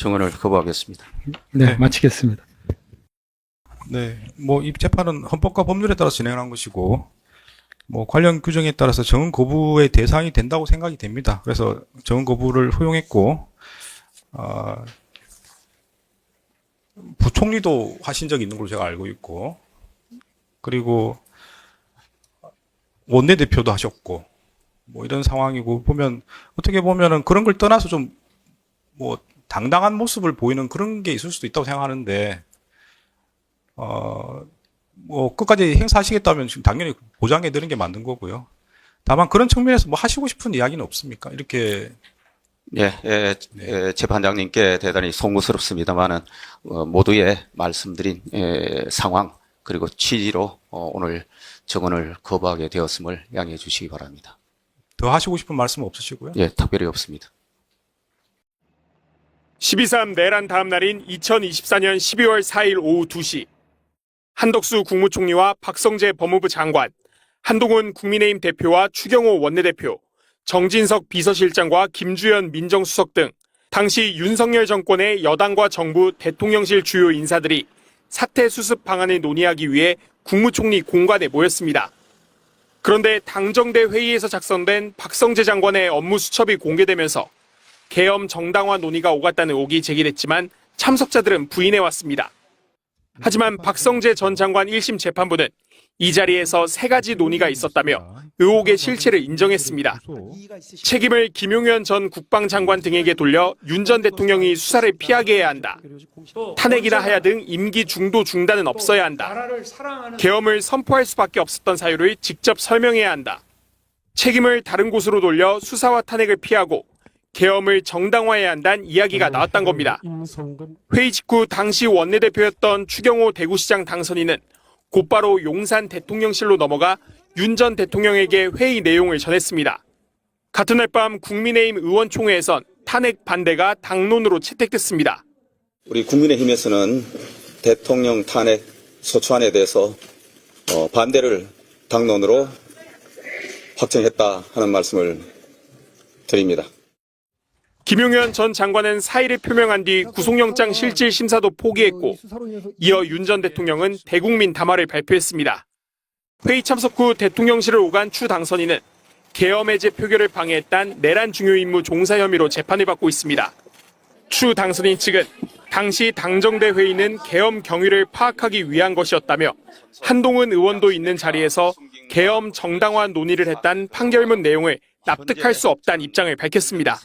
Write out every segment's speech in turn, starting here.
정언을 거부하겠습니다. 네, 마치겠습니다. 네, 뭐 이 재판은 헌법과 법률에 따라 진행한 것이고, 뭐 관련 규정에 따라서 정언 거부의 대상이 된다고 생각이 됩니다. 그래서 정언 거부를 허용했고, 부총리도 하신 적이 있는 걸로 제가 알고 있고, 그리고 원내대표도 하셨고, 뭐 이런 상황이고, 보면 어떻게 보면은 그런 걸 떠나서 좀 뭐 당당한 모습을 보이는 그런 게 있을 수도 있다고 생각하는데, 뭐 끝까지 행사하시겠다면 지금 당연히 보장해 드리는 게 맞는 거고요. 다만 그런 측면에서 뭐 하시고 싶은 이야기는 없습니까? 이렇게. 재판장님께 대단히 송구스럽습니다만은 모두의 말씀드린 상황 그리고 취지로 오늘 정언을 거부하게 되었음을 양해해 주시기 바랍니다. 더 하시고 싶은 말씀 없으시고요? 예, 특별히 없습니다. 12.3 내란 다음 날인 2024년 12월 4일 오후 2시 한덕수 국무총리와 박성재 법무부 장관, 한동훈 국민의힘 대표와 추경호 원내대표, 정진석 비서실장과 김주연 민정수석 등 당시 윤석열 정권의 여당과 정부 대통령실 주요 인사들이 사태 수습 방안을 논의하기 위해 국무총리 공관에 모였습니다. 그런데 당정대 회의에서 작성된 박성재 장관의 업무 수첩이 공개되면서 계엄 정당화 논의가 오갔다는 의혹이 제기됐지만 참석자들은 부인해왔습니다. 하지만 박성재 전 장관 1심 재판부는 이 자리에서 세 가지 논의가 있었다며 의혹의 실체를 인정했습니다. 책임을 김용현 전 국방장관 등에게 돌려 윤 전 대통령이 수사를 피하게 해야 한다. 탄핵이나 하야 등 임기 중도 중단은 없어야 한다. 계엄을 선포할 수밖에 없었던 사유를 직접 설명해야 한다. 책임을 다른 곳으로 돌려 수사와 탄핵을 피하고 계엄을 정당화해야 한다는 이야기가 나왔던 겁니다. 회의 직후 당시 원내대표였던 추경호 대구시장 당선인은 곧바로 용산 대통령실로 넘어가 윤 전 대통령에게 회의 내용을 전했습니다. 같은 날 밤 국민의힘 의원총회에선 탄핵 반대가 당론으로 채택됐습니다. 우리 국민의힘에서는 대통령 탄핵 소추안에 대해서 반대를 당론으로 확정했다 하는 말씀을 드립니다. 김용현 전 장관은 사의를 표명한 뒤 구속영장 실질 심사도 포기했고 이어 윤 전 대통령은 대국민 담화를 발표했습니다. 회의 참석 후 대통령실을 오간 추 당선인은 계엄 해제 표결을 방해했다는 내란 중요 임무 종사 혐의로 재판을 받고 있습니다. 추 당선인 측은 당시 당정대 회의는 계엄 경위를 파악하기 위한 것이었다며 한동훈 의원도 있는 자리에서 계엄 정당화 논의를 했다는 판결문 내용을 납득할 수 없다는 입장을 밝혔습니다.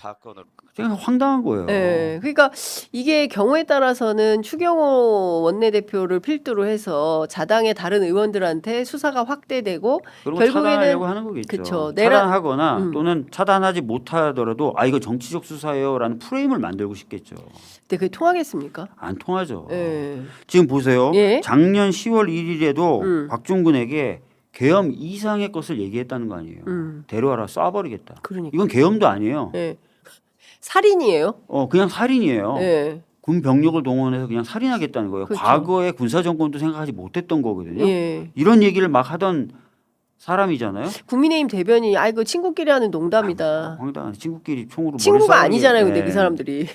그냥 황당한 거예요. 네, 그러니까 이게 경우에 따라서는 추경호 원내대표를 필두로 해서 자당의 다른 의원들한테 수사가 확대되고 그리고 차단하려고 하는 거겠죠. 그쵸, 차단하거나 또는 차단하지 못하더라도 이거 정치적 수사예요라는 프레임을 만들고 싶겠죠. 근데 그게 통하겠습니까? 안 통하죠. 네. 지금 보세요. 예? 작년 10월 1일에도 박종근에게 계엄 이상의 것을 얘기했다는 거 아니에요. 데려와라 쏴버리겠다. 그러니까. 이건 계엄도 아니에요. 네. 살인이에요? 그냥 살인이에요. 네. 군 병력을 동원해서 그냥 살인하겠다는 거예요. 그렇죠. 과거의 군사 정권도 생각하지 못했던 거거든요. 예. 이런 얘기를 막 하던 사람이잖아요. 국민의힘 대변이 이거 친구끼리 하는 농담이다. 황당한 친구끼리 총으로 친구가 머리 아니잖아요, 근데 네. 그 사람들이.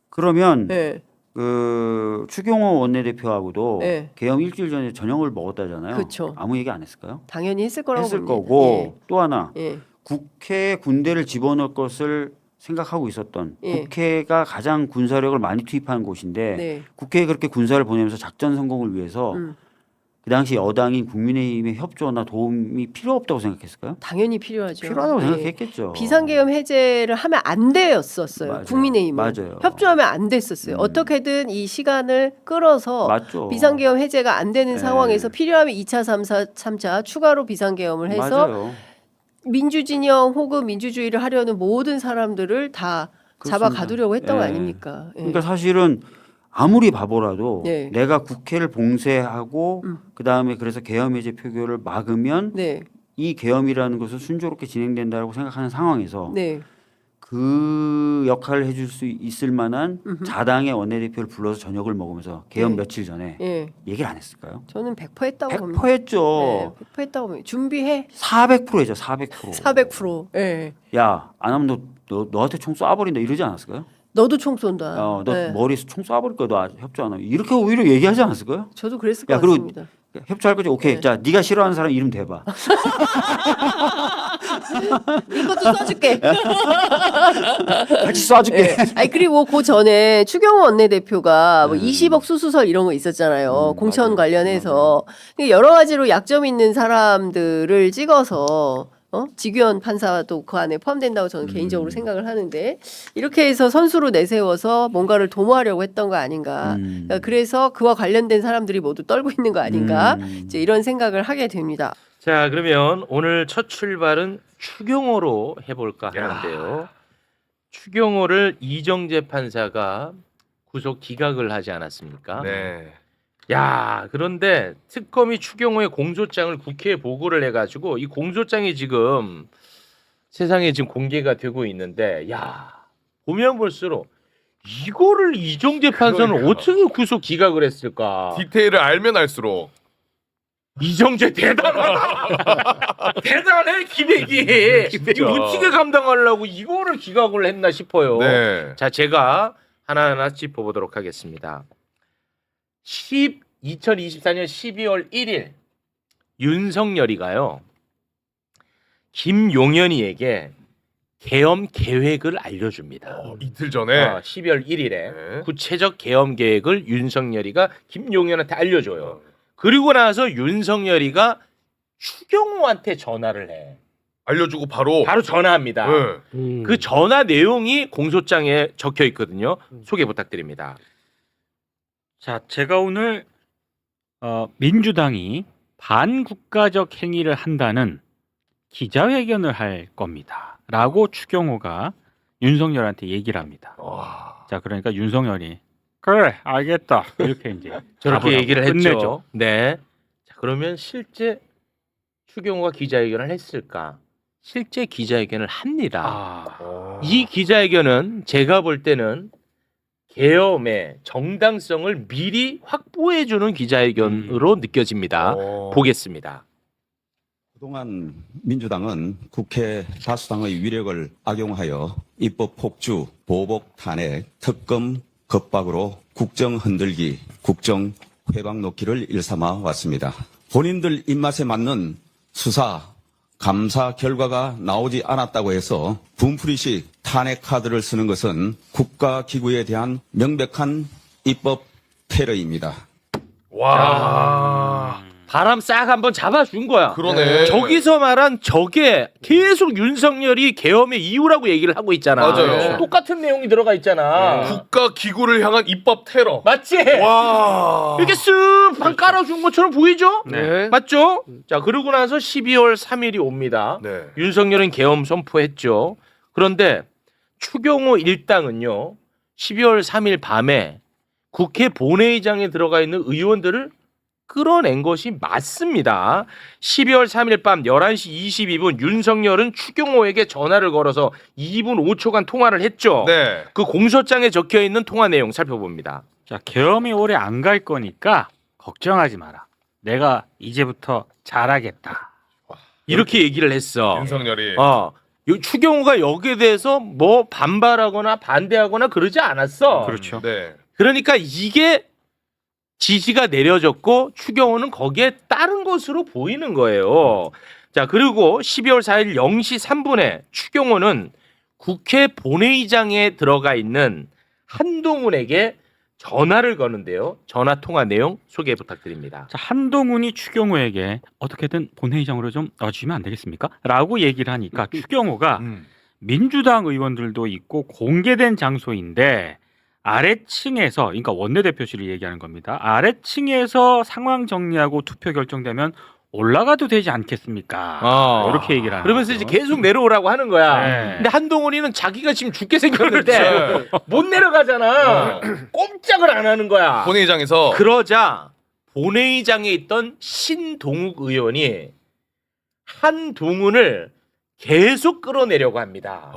그러면 네. 그 추경호 원내대표하고도 네. 계엄 일주일 전에 저녁을 먹었다잖아요. 그쵸. 아무 얘기 안 했을까요? 당연히 했을 거라고 했을 봅니다. 거고 또 하나 예. 국회에 군대를 집어넣을 것을 생각하고 있었던 예. 국회가 가장 군사력을 많이 투입하는 곳인데 네. 국회에 그렇게 군사를 보내면서 작전 성공을 위해서 그 당시 여당인 국민의힘의 협조나 도움이 필요 없다고 생각했을까요? 당연히 필요하죠. 필요하다고 예. 생각했겠죠. 비상계엄 해제를 하면 안 되었었어요. 맞아요. 국민의힘은 맞아요. 협조하면 안 됐었어요. 어떻게든 이 시간을 끌어서 맞죠. 비상계엄 해제가 안 되는 네. 상황에서 필요하면 2차, 3차 추가로 비상계엄을 해서 맞아요. 민주진영 혹은 민주주의를 하려는 모든 사람들을 다 그렇습니다. 잡아가두려고 했던 거 예. 아닙니까? 예. 그러니까 사실은 아무리 바보라도 네. 내가 국회를 봉쇄하고 그다음에 그래서 계엄 해제 표결을 막으면 네, 이 계엄이라는 것은 순조롭게 진행된다고 생각하는 상황에서 네, 그 역할을 해줄 수 있을 만한 자당의 원내대표를 불러서 저녁을 먹으면서 계엄 네. 며칠 전에 예. 얘기를 안 했을까요? 저는 100% 했다고 봅니다. 100% 했죠. 네, 100% 했다고 봅니다. 준비해. 400%죠. 400%. 400%. 예. 야, 안 하면 너한테 총 쏴버린다 이러지 않았을까요? 너도 총 쏜다. 너 네. 머리에 총 쏴버릴 거야. 너 협조 안 하면. 이렇게 오히려 얘기하지 않았을까요? 저도 그랬을 야, 것 그리고 같습니다. 협조할 거지. 오케이. 네. 자, 네가 싫어하는 사람 이름 대봐. 이것도 써줄게. 같이 쏴줄게. 네. 아니 그리고 그 전에 추경호 원내대표가 뭐 20억 수수설 이런 거 있었잖아요. 공천 관련해서 여러 가지로 약점 있는 사람들을 찍어서 지규현 판사도 그 안에 포함된다고 저는 개인적으로 생각을 하는데 이렇게 해서 선수로 내세워서 뭔가를 도모하려고 했던 거 아닌가. 그러니까 그래서 그와 관련된 사람들이 모두 떨고 있는 거 아닌가. 이제 이런 생각을 하게 됩니다. 자, 그러면 오늘 첫 출발은 추경호로 해볼까 하는데요. 추경호를 이정재 판사가 구속 기각을 하지 않았습니까? 네. 야, 그런데 특검이 추경호의 공소장을 국회에 보고를 해가지고 이 공소장이 지금 세상에 지금 공개가 되고 있는데, 야, 보면 볼수록 이거를 이정재 판사는 그러니까. 어떻게 구속 기각을 했을까? 디테일을 알면 알수록 이정재 대단하다. 대단해 기백이. 이거 어떻게 감당하려고 이거를 기각을 했나 싶어요. 네. 자, 제가 하나하나 짚어보도록 하겠습니다. 2024년 12월 1일 윤석열이가요 김용현이에게 계엄 계획을 알려줍니다. 이틀 전에 12월 1일에 네. 구체적 계엄 계획을 윤석열이가 김용현한테 알려줘요. 그리고 나서 윤석열이가 추경호한테 전화를 해. 알려주고 바로 바로 전화합니다. 네. 그 전화 내용이 공소장에 적혀 있거든요. 소개 부탁드립니다. 자, 제가 오늘 민주당이 반국가적 행위를 한다는 기자회견을 할 겁니다. 라고 추경호가 윤석열한테 얘기를 합니다. 와. 자, 그러니까 윤석열이 그래, 알겠다. 이렇게 이제 저렇게 답을 얘기를 하고 했죠. 끝내죠. 네. 자, 그러면 실제 추경호가 기자회견을 했을까? 실제 기자회견을 합니다. 이 기자회견은 제가 볼 때는 계엄의 정당성을 미리 확보해주는 기자회견으로 느껴집니다. 보겠습니다. 그동안 민주당은 국회 다수당의 위력을 악용하여 입법 폭주, 보복 탄핵, 특검 겁박으로 국정 흔들기, 국정 회방 놓기를 일삼아 왔습니다. 본인들 입맛에 맞는 수사, 감사 결과가 나오지 않았다고 해서 분풀이식 탄핵 카드를 쓰는 것은 국가기구에 대한 명백한 입법 테러입니다. 와. 바람 싹 한번 잡아준 거야. 그러네. 저기서 말한 저게 계속 윤석열이 계엄의 이유라고 얘기를 하고 있잖아. 맞아요. 똑같은 내용이 들어가 있잖아. 국가 기구를 향한 입법 테러. 맞지? 와. 이렇게 쓱 깔아준 것처럼 보이죠? 네. 맞죠? 자, 그러고 나서 12월 3일이 옵니다. 네. 윤석열은 계엄 선포했죠. 그런데 추경호 일당은요, 12월 3일 밤에 국회 본회의장에 들어가 있는 의원들을 끌어낸 것이 맞습니다. 12월 3일 밤 11시 22분 윤석열은 추경호에게 전화를 걸어서 2분 5초간 통화를 했죠. 네. 그 공소장에 적혀 있는 통화 내용 살펴봅니다. 자, 계엄이 오래 안 갈 거니까 걱정하지 마라. 내가 이제부터 잘하겠다. 이렇게 얘기를 했어. 윤석열이. 추경호가 여기에 대해서 뭐 반발하거나 반대하거나 그러지 않았어. 그렇죠. 네. 그러니까 이게 지시가 내려졌고 추경호는 거기에 따른 것으로 보이는 거예요. 자, 그리고 12월 4일 0시 3분에 추경호는 국회 본회의장에 들어가 있는 한동훈에게 전화를 거는데요. 전화 통화 내용 소개 부탁드립니다. 자, 한동훈이 추경호에게 어떻게든 본회의장으로 좀 넣어주시면 안 되겠습니까? 라고 얘기를 하니까 추경호가 민주당 의원들도 있고 공개된 장소인데 아래층에서, 그러니까 원내대표실을 얘기하는 겁니다. 아래층에서 상황 정리하고 투표 결정되면 올라가도 되지 않겠습니까? 이렇게 얘기를 하는 그러면서 거죠. 이제 계속 내려오라고 하는 거야. 네. 근데 한동훈이는 자기가 지금 죽게 생겼는데 못 내려가잖아. 꼼짝을 안 하는 거야. 본회의장에서 그러자 본회의장에 있던 신동욱 의원이 한동훈을 계속 끌어내려고 합니다.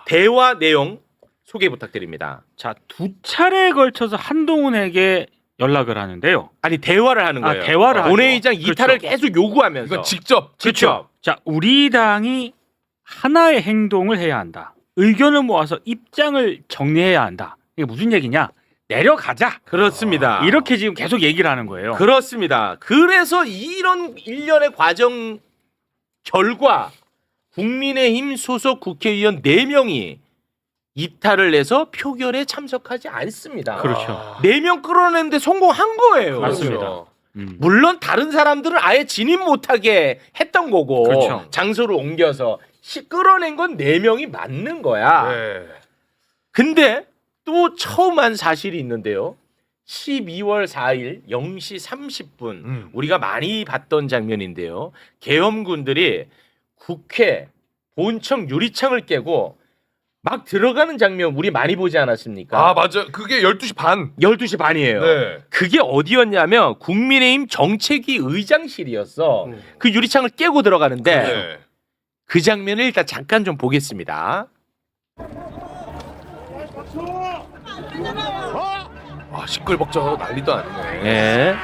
대화 내용 소개 부탁드립니다. 자, 두 차례에 걸쳐서 한동훈에게 연락을 하는데요. 아니 대화를 하는 거예요. 대화를 하죠. 본회의장 이탈을 그렇죠. 계속 요구하면서. 이건 직접 그렇죠. 자, 우리 당이 하나의 행동을 해야 한다. 의견을 모아서 입장을 정리해야 한다. 이게 무슨 얘기냐? 내려가자. 그렇습니다. 이렇게 지금 계속 얘기를 하는 거예요. 그렇습니다. 그래서 이런 일련의 과정 결과 국민의힘 소속 국회의원 4명이 이탈을 해서 표결에 참석하지 않습니다. 그렇죠. 4명 끌어내는데 성공한 거예요. 맞습니다. 물론 다른 사람들은 아예 진입 못하게 했던 거고 그렇죠. 장소를 옮겨서 끌어낸 건 4명이 맞는 거야. 네. 근데 또 처음 한 사실이 있는데요. 12월 4일 0시 30분 우리가 많이 봤던 장면인데요. 계엄군들이 국회 본청 유리창을 깨고 막 들어가는 장면 우리 많이 보지 않았습니까? 아 맞아. 그게 12시 반. 12시 반이에요. 네. 그게 어디였냐면 국민의힘 정책위 의장실이었어. 그 유리창을 깨고 들어가는데 네. 그 장면을 일단 잠깐 좀 보겠습니다. 아 시끌벅적하고 난리도 아니네. 예.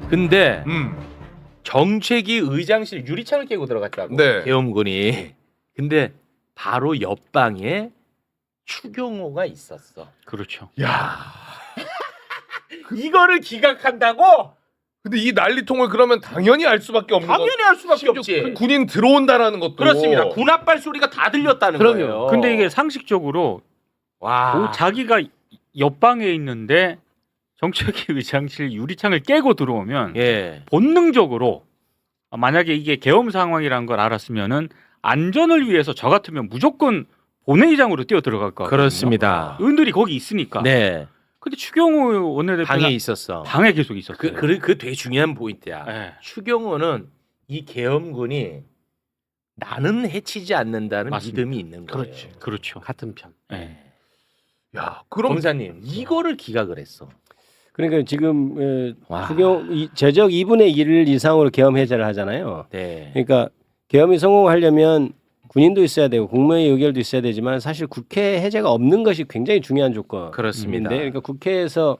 근데 정책위 의장실 유리창을 깨고 들어갔다고 네. 계엄군이. 근데 바로 옆방에 추경호가 있었어. 그렇죠. 야. 이거를 기각한다고? 근데 이 난리통을 그러면 당연히 알 수밖에 없는 거. 당연히 할 수밖에 심지어 없지. 그 군인 들어온다라는 것도. 그렇습니다. 군합발 소리가 다 들렸다는 거예요. 근데 이게 상식적으로 와. 자기가 옆방에 있는데 정책위 의장실 유리창을 깨고 들어오면 예. 본능적으로 만약에 이게 계엄 상황이라는 걸 알았으면은 안전을 위해서 저 같으면 무조건 본회의장으로 뛰어 들어갈 것 같아요. 그렇습니다. 의원들이 거기 있으니까. 네. 근데 추경호 원내대표가 방에 있었어. 방에 계속 있었어요. 그 되게 중요한 포인트야. 네. 추경호는 이 계엄군이 나는 해치지 않는다는 맞습니다. 믿음이 있는 거예요. 그렇죠. 같은 편. 네. 야 그럼 검사님 이거를 기각을 했어. 그러니까 지금 와. 제적 2분의 1 이상으로 계엄 해제를 하잖아요. 네. 그러니까 계엄이 성공하려면 군인도 있어야 되고 국무회의 의결도 있어야 되지만 사실 국회 해제가 없는 것이 굉장히 중요한 조건인데, 그렇습니다. 그러니까 국회에서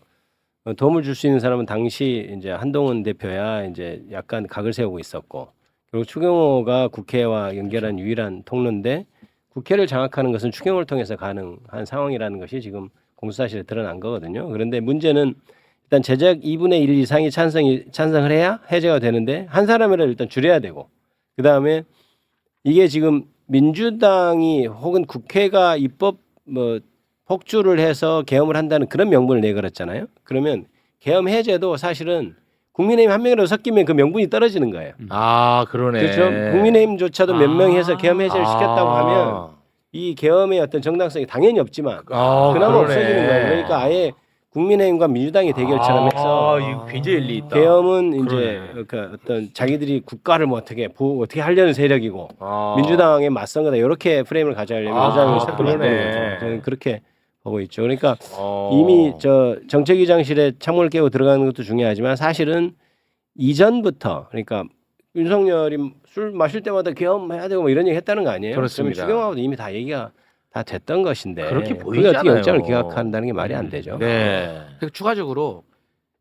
도움을 줄 수 있는 사람은 당시 이제 한동훈 대표야 이제 약간 각을 세우고 있었고, 그리고 추경호가 국회와 연결한 유일한 통로인데 국회를 장악하는 것은 추경호를 통해서 가능한 상황이라는 것이 지금 공수사실에 드러난 거거든요. 그런데 문제는 일단 제적 2분의 1 이상이 찬성을 해야 해제가 되는데 한 사람이라도 일단 줄여야 되고, 그 다음에 이게 지금 민주당이 혹은 국회가 입법 폭주를 해서 계엄을 한다는 그런 명분을 내걸었잖아요. 그러면 계엄 해제도 사실은 국민의힘 한 명이라도 섞이면 그 명분이 떨어지는 거예요. 아 그러네. 그렇죠. 국민의힘조차도 몇 명이 해서 계엄 해제를 시켰다고 하면 이 계엄의 어떤 정당성이 당연히 없지만 그나마 그러네. 없어지는 거예요. 그러니까 아예 국민의힘과 민주당의 대결처럼 해서 이거 굉장히 일리 있다. 계엄은 이제 그러니까 어떤 자기들이 국가를 뭐 어떻게 하려는 세력이고 민주당에 맞선 거다 이렇게 프레임을 가져가려면 여당을 섞으면 그러네. 되는 거죠. 저는 그렇게 보고 있죠. 그러니까 이미 저 정책위장실에 창문을 깨고 들어가는 것도 중요하지만 사실은 이전부터 그러니까 윤석열이 술 마실 때마다 계엄해야 되고 뭐 이런 얘기 했다는 거 아니에요? 그렇습니다. 그러면 추경하고도 이미 다 얘기가 다 됐던 것인데 그렇게 그게 보이지 어떻게 않아요. 영장을 기각한다는 게 말이 안 되죠. 네. 그리고 추가적으로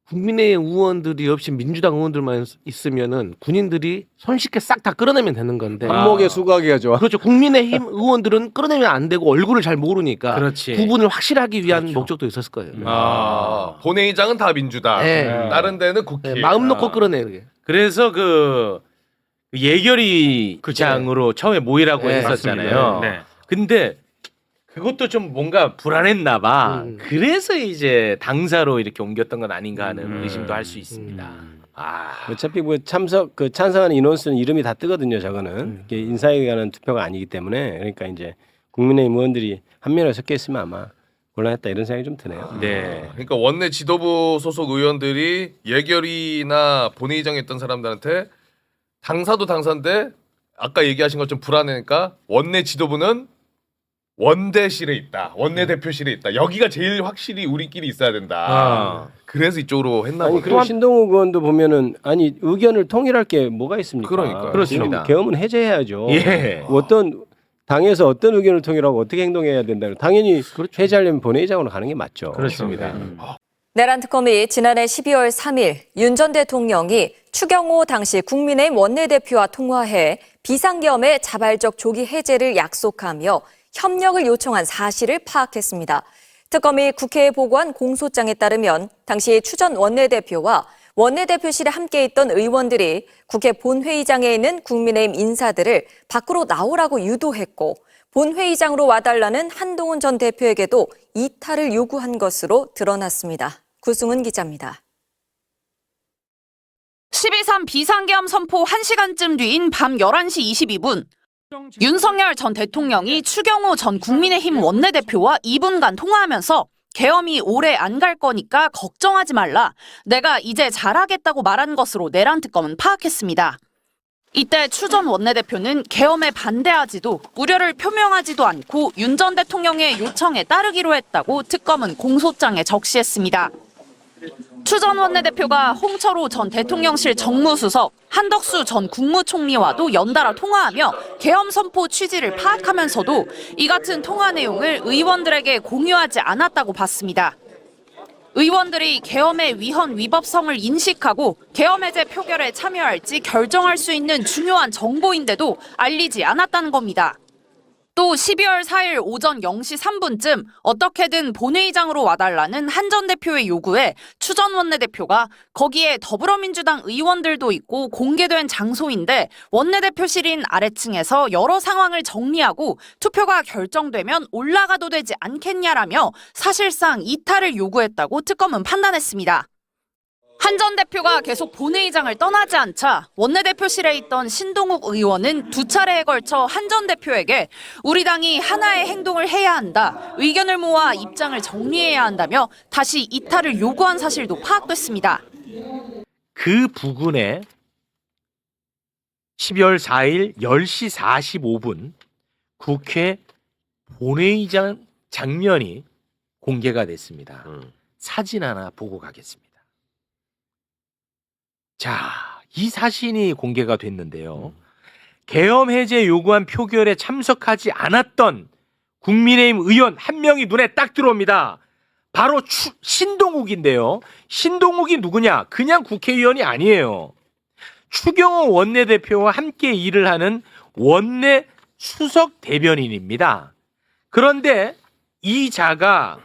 국민의힘 의원들이 없이 민주당 의원들만 있으면은 군인들이 손쉽게 싹 다 끌어내면 되는 건데. 한목에 수고하기가 좋아. 그렇죠. 국민의힘 의원들은 끌어내면 안 되고 얼굴을 잘 모르니까 그렇지. 구분을 확실하기 위한 목적도 있었을 거예요. 본회의장은 다 민주당. 네. 다른 데는 국회. 네, 마음 놓고 끌어내 그게. 그래서 그 예결위장으로 처음에 모이라고 네, 했었잖아요. 네. 근데 그것도 좀 뭔가 불안했나 봐. 그래서 이제 당사로 이렇게 옮겼던 건 아닌가 하는 의심도 할 수 있습니다. 어차피 뭐 찬성하는 인원수는 이름이 다 뜨거든요. 저거는 이게 인사에 관한 투표가 아니기 때문에 그러니까 이제 국민의힘 의원들이 한 명을 섞여 있으면 아마 곤란했다 이런 생각이 좀 드네요. 네. 그러니까 원내 지도부 소속 의원들이 예결위나 본회의장에 있던 사람들한테 당사도 당사인데 아까 얘기하신 것좀 불안하니까 원내 지도부는 원대실에 있다. 원내대표실에 있다. 여기가 제일 확실히 우리끼리 있어야 된다. 그래서 이쪽으로 했나 아니 보네. 그리고 신동욱 의원도 보면은 아니 의견을 통일할 게 뭐가 있습니까? 그러니까요. 그렇습니다. 계엄은 해제해야죠. 예. 어떤 당에서 어떤 의견을 통일하고 어떻게 행동해야 된다. 당연히 해제하려면 본회의장으로 가는 게 맞죠. 그렇습니다. 내란 특검이 지난해 12월 3일 윤 전 대통령이 추경호 당시 국민의힘 원내대표와 통화해 비상계엄의 자발적 조기 해제를 약속하며 협력을 요청한 사실을 파악했습니다. 특검이 국회에 보고한 공소장에 따르면 당시 추 전 원내대표와 원내대표실에 함께 있던 의원들이 국회 본회의장에 있는 국민의힘 인사들을 밖으로 나오라고 유도했고 본회의장으로 와달라는 한동훈 전 대표에게도 이탈을 요구한 것으로 드러났습니다. 구승은 기자입니다. 12.3 비상계엄 선포 1시간쯤 뒤인 밤 11시 22분. 윤석열 전 대통령이 추경호 전 국민의힘 원내대표와 2분간 통화하면서 계엄이 오래 안 갈 거니까 걱정하지 말라. 내가 이제 잘하겠다고 말한 것으로 내란 특검은 파악했습니다. 이때 추 전 원내대표는 계엄에 반대하지도 우려를 표명하지도 않고 윤 전 대통령의 요청에 따르기로 했다고 특검은 공소장에 적시했습니다. 추 전 원내대표가 홍철호 전 대통령실 정무수석, 한덕수 전 국무총리와도 연달아 통화하며 계엄 선포 취지를 파악하면서도 이 같은 통화 내용을 의원들에게 공유하지 않았다고 봤습니다. 의원들이 계엄의 위헌 위법성을 인식하고 계엄 해제 표결에 참여할지 결정할 수 있는 중요한 정보인데도 알리지 않았다는 겁니다. 또 12월 4일 오전 0시 3분쯤 어떻게든 본회의장으로 와달라는 한 전 대표의 요구에 추 전 원내대표가 거기에 더불어민주당 의원들도 있고 공개된 장소인데 원내대표실인 아래층에서 여러 상황을 정리하고 투표가 결정되면 올라가도 되지 않겠냐라며 사실상 이탈을 요구했다고 특검은 판단했습니다. 한 전 대표가 계속 본회의장을 떠나지 않자 원내대표실에 있던 신동욱 의원은 두 차례에 걸쳐 한 전 대표에게 우리 당이 하나의 행동을 해야 한다, 의견을 모아 입장을 정리해야 한다며 다시 이탈을 요구한 사실도 파악됐습니다. 그 부근에 12월 4일 10시 45분 국회 본회의장 장면이 공개가 됐습니다. 사진 하나 보고 가겠습니다. 자, 이 사진이 공개가 됐는데요. 계엄 해제 요구한 표결에 참석하지 않았던 국민의힘 의원 한 명이 눈에 딱 들어옵니다. 바로 신동욱인데요. 신동욱이 누구냐? 그냥 국회의원이 아니에요. 추경호 원내대표와 함께 일을 하는 원내 수석 대변인입니다. 그런데 이 자가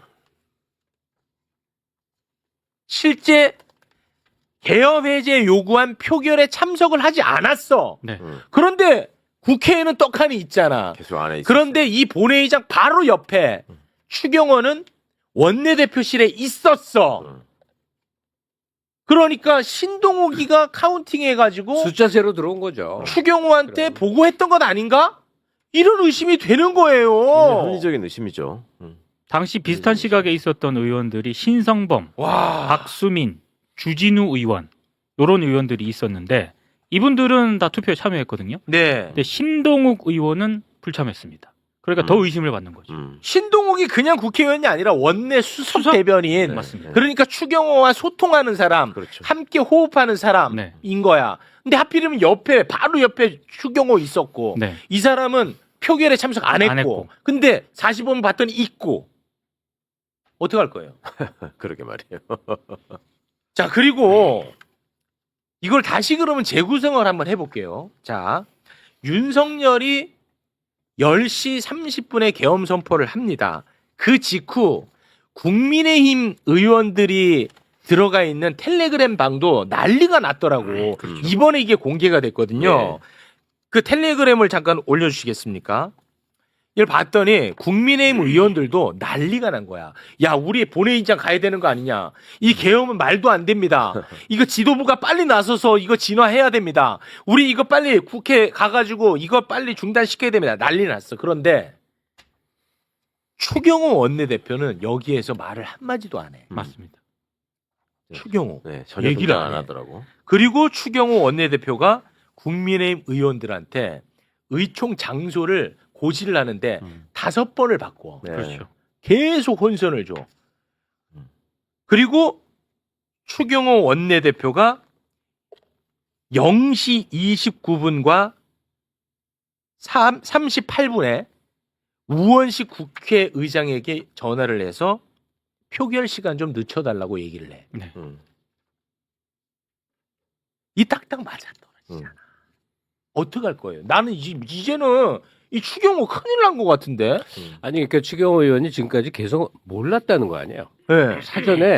실제 계엄 해제 요구한 표결에 참석을 하지 않았어. 네. 그런데 국회에는 떡하니 있잖아. 계속 안에 있었어요. 그런데 이 본회의장 바로 옆에 추경호는 원내대표실에 있었어. 그러니까 신동욱이가 카운팅해가지고 숫자제로 들어온 거죠. 추경호한테 보고했던 것 아닌가? 이런 의심이 되는 거예요. 합리적인 의심이죠. 당시 비슷한 시각에 있었던 의원들이 신성범, 와. 박수민, 주진우 의원 이런 의원들이 있었는데 이분들은 다 투표에 참여했거든요. 네. 근데 신동욱 의원은 불참했습니다. 그러니까 더 의심을 받는 거죠. 신동욱이 그냥 국회의원이 아니라 원내 수석 대변인. 네, 맞습니다. 그러니까 추경호와 소통하는 사람, 그렇죠. 함께 호흡하는 사람인 네. 거야. 근데 하필이면 옆에 바로 옆에 추경호 있었고 네. 이 사람은 표결에 참석 안 했고. 근데 45분 봤더니 있고. 어떻게 할 거예요? 그러게 말이에요. 자, 그리고 이걸 다시 그러면 재구성을 한번 해볼게요. 자, 윤석열이 10시 30분에 계엄 선포를 합니다. 그 직후 국민의힘 의원들이 들어가 있는 텔레그램 방도 난리가 났더라고. 그렇죠. 이번에 이게 공개가 됐거든요. 네. 그 텔레그램을 잠깐 올려주시겠습니까? 이걸 봤더니 국민의힘 의원들도 난리가 난 거야. 야, 우리 본회의장 가야 되는 거 아니냐. 이 계엄은 말도 안 됩니다. 이거 지도부가 빨리 나서서 이거 진화해야 됩니다. 우리 이거 빨리 국회 가가지고 이거 빨리 중단시켜야 됩니다. 난리 났어. 그런데 추경호 원내대표는 여기에서 말을 한마디도 안 해. 맞습니다. 추경호. 네, 전혀 얘기를 등장 안 안 해. 하더라고. 그리고 추경호 원내대표가 국민의힘 의원들한테 의총 장소를 고지를 하는데 5번을 바꿔. 네. 그렇죠. 계속 혼선을 줘. 그리고 추경호 원내대표가 0시 29분과 38분에 우원식 국회의장에게 전화를 해서 표결 시간 좀 늦춰달라고 얘기를 해. 네. 이 딱딱 맞아 떨어지잖아. 어떡할 거예요? 나는 이제는 이 추경호 큰일 난 것 같은데. 아니 그러니까 추경호 의원이 지금까지 계속 몰랐다는 거 아니에요? 네.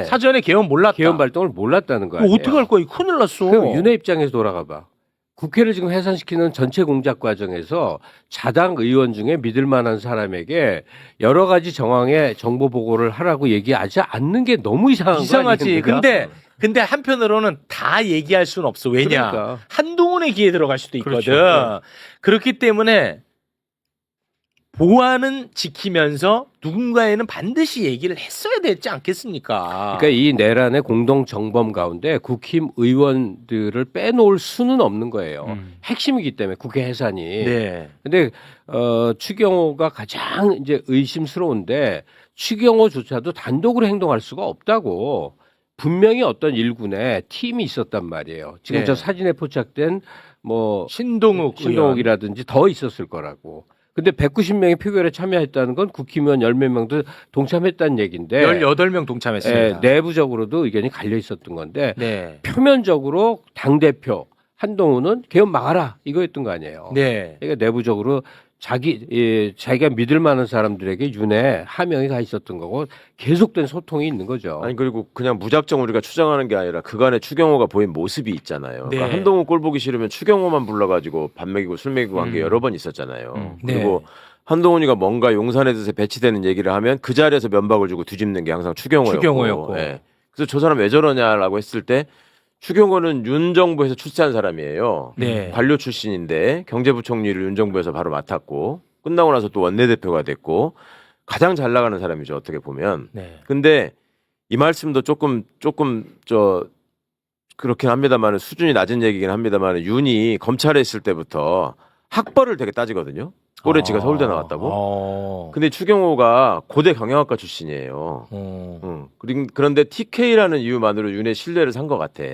사전에 개헌 몰랐다. 개헌 발동을 몰랐다는 거 그거 아니에요? 어떡할 거야? 큰일 났어. 그럼 윤회 입장에서 돌아가 봐. 국회를 지금 해산시키는 전체 공작 과정에서 자당 의원 중에 믿을 만한 사람에게 여러 가지 정황의 정보 보고를 하라고 얘기하지 않는 게 너무 이상한 거 이상하지. 아닙니까? 근데 한편으로는 다 얘기할 수는 없어. 왜냐? 그러니까. 한동훈의 기회 들어갈 수도 있거든. 그렇죠. 그렇기 때문에 보안은 지키면서 누군가에는 반드시 얘기를 했어야 됐지 않겠습니까? 그러니까 이 내란의 공동 정범 가운데 국힘 의원들을 빼놓을 수는 없는 거예요. 핵심이기 때문에 국회 해산이. 네. 근데 추경호가 가장 이제 의심스러운데 추경호조차도 단독으로 행동할 수가 없다고. 분명히 어떤 일군에 팀이 있었단 말이에요. 지금 네. 저 사진에 포착된 뭐 신동욱이라든지 신동욱이라든지 더 있었을 거라고. 근데 190명이 표결에 참여했다는 건 국힘의원 10몇 명도 동참했다는 얘기인데 18명 동참했습니다. 내부적으로도 의견이 갈려 있었던 건데 네. 표면적으로 당대표 한동훈은 개헌 막아라 이거였던 거 아니에요. 네. 그러니까 내부적으로 자기가 믿을 만한 사람들에게 윤회 하명이 가 있었던 거고 계속된 소통이 있는 거죠. 아니 그리고 그냥 무작정 우리가 추정하는 게 아니라 그간의 추경호가 보인 모습이 있잖아요. 네. 그러니까 한동훈 꼴 보기 싫으면 추경호만 불러가지고 밥 먹이고 술 먹이고 한 게 여러 번 있었잖아요. 그리고 한동훈이가 뭔가 용산에 대해서 배치되는 얘기를 하면 그 자리에서 면박을 주고 뒤집는 게 항상 추경호였고. 예. 그래서 저 사람 왜 저러냐라고 했을 때 추경호는 윤 정부에서 출세한 사람이에요. 네. 관료 출신인데 경제부총리를 윤 정부에서 바로 맡았고 끝나고 나서 또 원내대표가 됐고 가장 잘 나가는 사람이죠 어떻게 보면. 네. 근데 이 말씀도 조금 그렇긴 합니다만 수준이 낮은 얘기긴 합니다만 윤이 검찰에 있을 때부터 학벌을 되게 따지거든요. 올해 지가 서울대 나왔다고. 근데 추경호가 고대 경영학과 출신이에요. 그런데 TK라는 이유만으로 윤의 신뢰를 산 것 같아.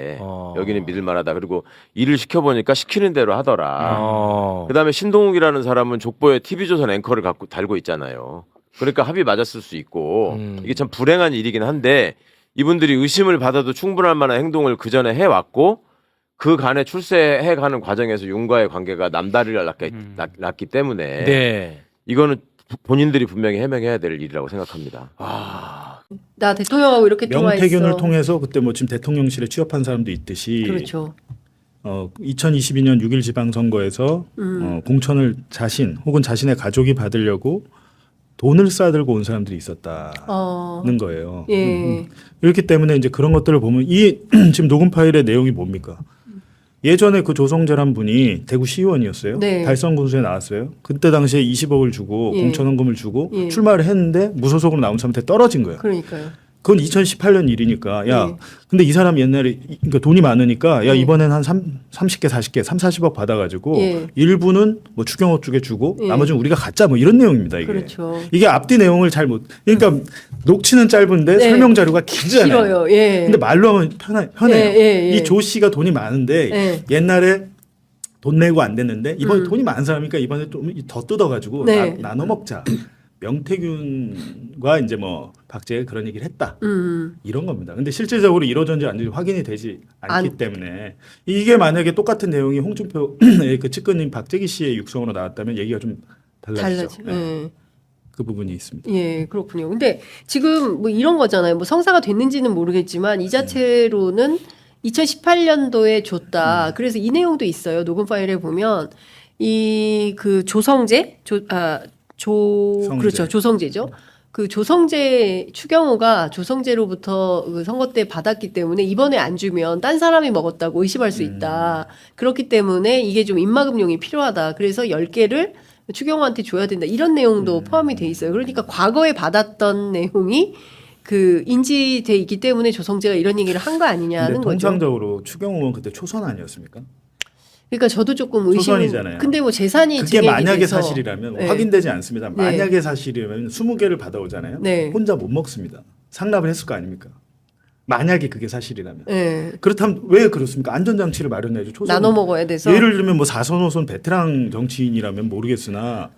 여기는 믿을 만하다. 그리고 일을 시켜보니까 시키는 대로 하더라. 그다음에 신동욱이라는 사람은 족보에 TV조선 앵커를 달고 있잖아요. 그러니까 합이 맞았을 수 있고 이게 참 불행한 일이긴 한데 이분들이 의심을 받아도 충분할 만한 행동을 그 전에 해왔고 그 간에 출세해가는 과정에서 윤과의 관계가 남다리를 낳기 때문에 네. 이거는 본인들이 분명히 해명해야 될 일이라고 생각합니다. 나 대통령하고 이렇게 통화했어. 명태균을 통해서 그때 뭐 지금 대통령실에 취업한 사람도 있듯이 그렇죠. 2022년 6일 지방선거에서 공천을 자신 혹은 자신의 가족이 받으려고 돈을 싸들고 온 사람들이 있었다는 거예요. 예. 이렇기 때문에 이제 그런 것들을 보면 이 지금 녹음 파일의 내용이 뭡니까? 예전에 그 조성재란 분이 대구 시의원이었어요. 네. 달성 군수에 나왔어요. 그때 당시에 20억을 주고 예. 공천원금을 주고 예. 출마를 했는데 무소속으로 나온 상태에 떨어진 거예요. 그러니까요. 그건 2018년 일이니까 야 예. 근데 이 사람 옛날에 그러니까 돈이 많으니까 야 예. 이번엔 한 30개 40개 30, 40억 받아가지고 예. 일부는 뭐 추경호 쪽에 주고 예. 나머지는 우리가 갖자 뭐 이런 내용입니다. 이게 그렇죠. 이게 앞뒤 내용을 잘 못 그러니까 녹취는 짧은데 네. 설명 자료가 길잖아요. 길어요. 예. 근데 말로 하면 편해요. 예, 예, 예. 이 조 씨가 돈이 많은데 예. 옛날에 돈 내고 안 됐는데 이번에 돈이 많은 사람이니까 이번에 좀 더 뜯어가지고 네. 나눠 먹자. 명태균과 이제 뭐 박재가 그런 얘기를 했다. 이런 겁니다. 근데 실질적으로 이루어졌는지 안 이루어졌는지 확인이 되지 않기 때문에 이게 만약에 똑같은 내용이 홍준표의 그 측근인 박재기 씨의 육성으로 나왔다면 얘기가 좀 달라지죠. 네. 예. 그 부분이 있습니다. 예, 그렇군요. 근데 지금 뭐 이런 거잖아요. 뭐 성사가 됐는지는 모르겠지만 이 자체로는 2018년도에 줬다. 그래서 이 내용도 있어요. 녹음 파일에 보면 이 그 조성재 그렇죠. 조성재죠. 그 조성재 추경호가 조성재로부터 그 선거 때 받았기 때문에 이번에 안 주면 딴 사람이 먹었다고 의심할 수 있다. 그렇기 때문에 이게 좀 입막음용이 필요하다. 그래서 10개를 추경호한테 줘야 된다. 이런 내용도 포함이 돼 있어요. 그러니까 과거에 받았던 내용이 그 인지돼 있기 때문에 조성재가 이런 얘기를 한 거 아니냐는 근데 거죠. 통상적으로 추경호는 그때 초선 아니었습니까? 그러니까 저도 조금 의심. 초선이잖아요. 근데 뭐 재산이 그게 증액이 만약에 돼서. 사실이라면 네. 확인되지 않습니다. 네. 만약에 사실이라면 20개를 받아오잖아요. 네. 혼자 못 먹습니다. 상납을 했을 거 아닙니까? 만약에 그게 사실이라면. 네. 그렇다면 왜 그렇습니까? 안전장치를 마련해야죠. 초선. 나눠 먹어야 돼서. 예를 들면 뭐 4선 5선 베테랑 정치인이라면 모르겠으나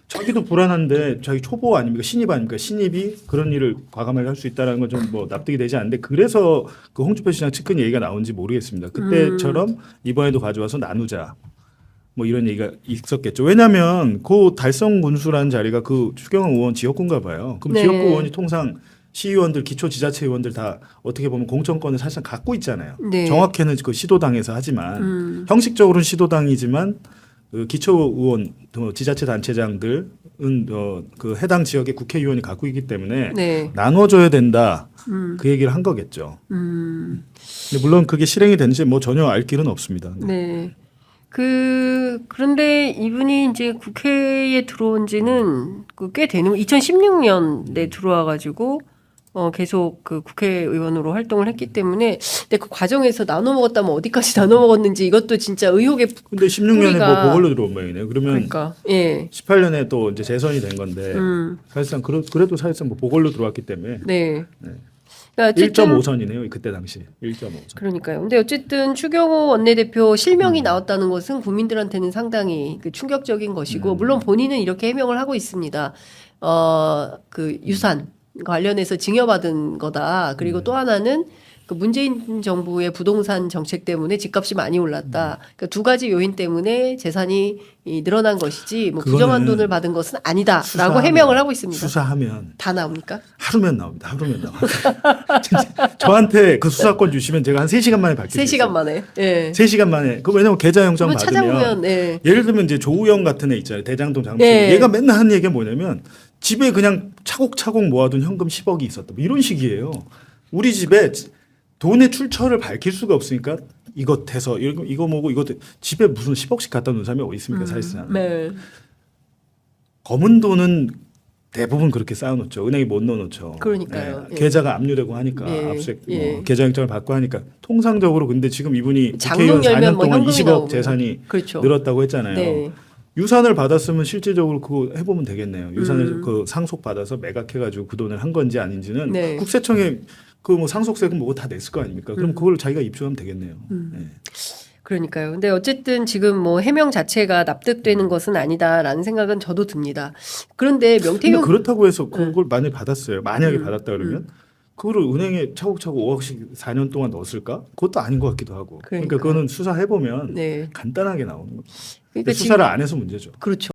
자기도 불안한데 자기 초보 아닙니까? 신입 아닙니까? 신입이 그런 일을 과감하게 할 수 있다는 건 좀 뭐 납득이 되지 않는데 그래서 그 홍준표 시장 측근 얘기가 나온지 모르겠습니다. 그때처럼 이번에도 가져와서 나누자. 뭐 이런 얘기가 있었겠죠. 왜냐하면 그 달성 군수라는 자리가 그 추경호 의원 지역구인가 봐요. 그럼 네. 지역구 의원이 통상 시의원들, 기초지자체 의원들 다 어떻게 보면 공천권을 사실상 갖고 있잖아요. 네. 정확히는 그 시도당에서 하지만 형식적으로는 시도당이지만 그 기초의원, 지자체 단체장들은 그 해당 지역의 국회의원이 갖고 있기 때문에 네. 나눠줘야 된다. 그 얘기를 한 거겠죠. 근데 물론 그게 실행이 되는지 뭐 전혀 알 길은 없습니다. 네. 그런데 이분이 이제 국회에 들어온 지는 꽤 되는, 2016년에 들어와가지고, 계속 그 국회의원으로 활동을 했기 때문에, 근데 그 과정에서 나눠 먹었다면 어디까지 나눠 먹었는지 이것도 진짜 의혹의. 근데 16년에 뿌리가- 뭐 보궐로 들어온 모양이네요. 그러면 그러니까, 예. 18년에 또 이제 재선이 된 건데, 사실상 그래도 사실상 뭐 보궐로 들어왔기 때문에. 네. 네. 그러니까 어쨌든 1.5선이네요. 그때 당시 1.5선. 그러니까요. 근데 어쨌든 추경호 원내대표 실명이 나왔다는 것은 국민들한테는 상당히 충격적인 것이고, 물론 본인은 이렇게 해명을 하고 있습니다. 그 유산 관련해서 증여받은 거다. 그리고 또 하나는 그 문재인 정부의 부동산 정책 때문에 집값이 많이 올랐다. 그러니까 두 가지 요인 때문에 재산이 늘어난 것이지 뭐 부정한 돈을 받은 것은 아니다라고 수사하면- 해명을 하고 있습니다. 수사하면 다 나옵니까? 하루면 나옵니다. 하루면 나와. 진짜 저한테 그 수사권 주시면 제가 한 3시간 만에 밝힐 수 있어요. 3시간 만에. 예. 3시간 만에. 그 왜냐면 계좌영장 그거 받으면 찾아보면 예. 예를 들면 이제 조우영 같은 애 있잖아요. 대장동 장모. 네. 얘가 맨날 하는 얘기가 뭐냐면 집에 그냥 차곡차곡 모아둔 현금 10억이 있었다. 뭐 이런 식이에요. 우리 집에 돈의 출처를 밝힐 수가 없으니까 이것 해서 이거 뭐고 이것 집에 무슨 10억씩 갖다 놓은 사람이 어디 있습니까 사실상. 네. 검은 돈은 대부분 그렇게 쌓아놓죠. 은행에 못 넣어놓죠. 그러니까요. 예. 계좌가 압류되고 하니까 예. 압수색 예. 계좌영장을 받고 하니까 통상적으로 근데 지금 이분이 장롱 국회의원 4년 열면 뭐 동안 현금이 20억 나오고. 재산이 그렇죠. 늘었다고 했잖아요. 네. 유산을 받았으면 실질적으로 그거 해보면 되겠네요. 유산을 그 상속 받아서 매각해가지고 그 돈을 한 건지 아닌지는 네. 국세청에 그 뭐 상속세금 뭐고 다 냈을 거 아닙니까? 그럼 그걸 자기가 입증하면 되겠네요. 네. 그러니까요. 근데 어쨌든 지금 뭐 해명 자체가 납득되는 것은 아니다라는 생각은 저도 듭니다. 그런데 근데 명태균 그렇다고 해서 그걸 만약에 받았어요. 만약에 받았다 그러면 그거를 은행에 차곡차곡 5억씩 4년 동안 넣었을까? 그것도 아닌 것 같기도 하고. 그러니까 그러니까요. 그거는 수사해보면 네. 간단하게 나오는 거죠. 그러니까 수사를 지금- 안 해서 문제죠. 그렇죠.